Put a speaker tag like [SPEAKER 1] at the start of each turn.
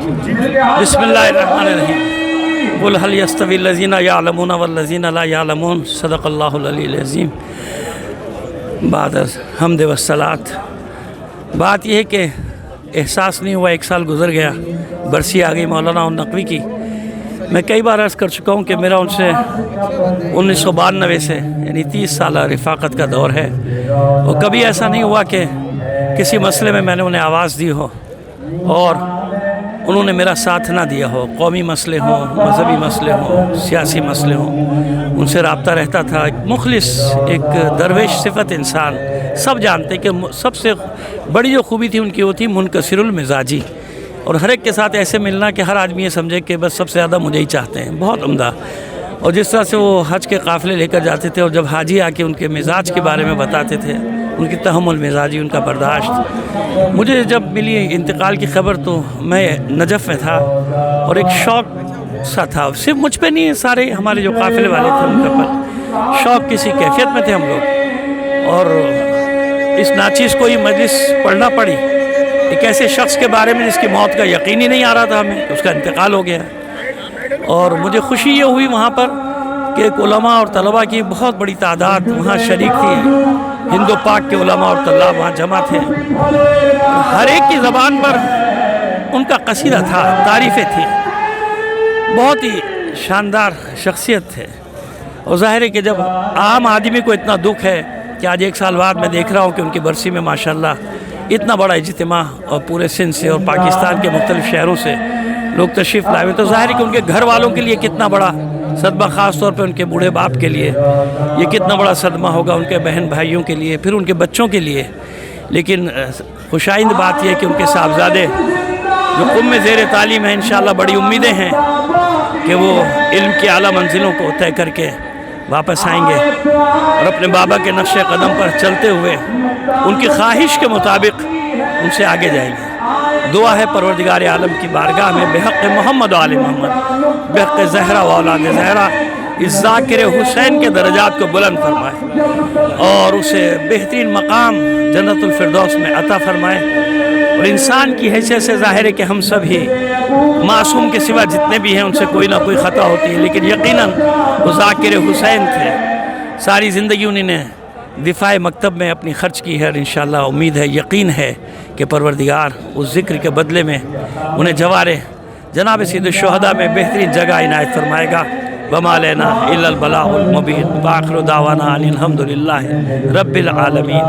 [SPEAKER 1] बिस्मिल्लाहिर्रहमानिर्रहीम। कुल हल यस्तवी लज़ीना यालमून वल्लज़ीना ला यालमून। सदक़ल्लाहुल अलीयुल अज़ीम। बाद हम्द वस्सलात। बात यह है कि एहसास नहीं हुआ, 1 साल गुज़र गया, बरसी आ गई मौलाना नक़वी की। मैं कई बार अर्ज़ कर चुका हूँ कि मेरा उनसे 1992 से यानी 30 साल रफ़ाक़त का दौर है, और कभी ऐसा नहीं हुआ कि किसी मसले में मैंने उन्हें आवाज़ दी हो और उन्होंने मेरा साथ ना दिया हो। कौमी मसले हों, मज़हबी मसले हों, सियासी मसले हों, उनसे रब्ता रहता था। एक मुखलिस, एक दरवेश सिफ़त इंसान। सब जानते कि सबसे बड़ी जो खूबी थी उनकी वो थी मुनकसिरुल मिजाजी, और हर एक के साथ ऐसे मिलना कि हर आदमी ये समझे कि बस सबसे ज़्यादा मुझे ही चाहते हैं। बहुत उम्दा। और जिस तरह से वो हज के काफ़िले लेकर जाते थे और जब हाजी आके उनके मिजाज के बारे में बताते थे, उनकी तहम्मुल मिजाजी, उनका बर्दाश्त। मुझे जब मिली इंतकाल की खबर तो मैं नजफ़ में था और एक शौक़ सा था, सिर्फ मुझ पे नहीं, सारे हमारे जो काफ़िले वाले थे उनके पर शौक़ किसी कैफियत में थे हम लोग। और इस नाचीज़ को ही मजलिस पढ़ना पड़ी एक ऐसे शख्स के बारे में जिसकी मौत का यकीन ही नहीं आ रहा था हमें, उसका इंतकाल हो गया। और मुझे खुशी ये हुई वहाँ पर कि उलमा और तलबा की बहुत बड़ी तादाद वहाँ शरीक थी। हिंदो पाक के उलमा और तल्लाब वहाँ जमा थे। हर एक की ज़बान पर उनका कसीदा था, तारीफ़ें थी। बहुत ही शानदार शख्सियत थे। और ज़ाहिर है कि जब आम आदमी को इतना दुख है कि आज 1 साल बाद मैं देख रहा हूँ कि उनकी बरसी में माशाल्लाह इतना बड़ा इज्तिमा और पूरे सिंध से और पाकिस्तान के मुख्तलिफ़ शहरों से लोग तशरीफ़ लाए, तो ज़ाहिर है कि उनके घर वालों के लिए कितना बड़ा सदमा, ख़ास तौर पे उनके बूढ़े बाप के लिए ये कितना बड़ा सदमा होगा, उनके बहन भाइयों के लिए, फिर उनके बच्चों के लिए। लेकिन खुशाइंद बात यह है कि उनके साहबजादे जो क़ुम में ज़ेर तालीम है, इंशाअल्लाह बड़ी उम्मीदें हैं कि वो इल्म की आला मंजिलों को तय करके वापस आएंगे और अपने बाबा के नक्शे कदम पर चलते हुए उनकी ख्वाहिश के मुताबिक उनसे आगे जाएंगे। दुआ है परवरदिगार आलम की बारगाह में बेहक़ मोहम्मद आले मोहम्मद, बेहक़ ज़हरा व औलाद ज़हरा, इस ज़ाकिर हुसैन के दर्जात को बुलंद फरमाए और उसे बेहतरीन मकाम जन्नतुल फिरदौस में अता फरमाए। और इंसान की हैसियत से ज़ाहिर है कि हम सब ही मासूम के सिवा जितने भी हैं उनसे कोई ना कोई ख़ता होती है, लेकिन यकीनन वो ज़ाकिर हुसैन थे। सारी ज़िंदगी उन्होंने दिफ़ाए मकतब में अपनी ख़र्च की है और इंशाअल्लाह उम्मीद है, यकीन है कि परवरदिगार उस ज़िक्र के बदले में उन्हें जवारे जनाब सैयद शुहदा में बेहतरीन जगह इनायत फरमाएगा। वमा लना इल्लल बलागुल मुबीन। व आखिरु दावाना अनिल हम्दुलिल्लाहि रब्बिल आलमीन।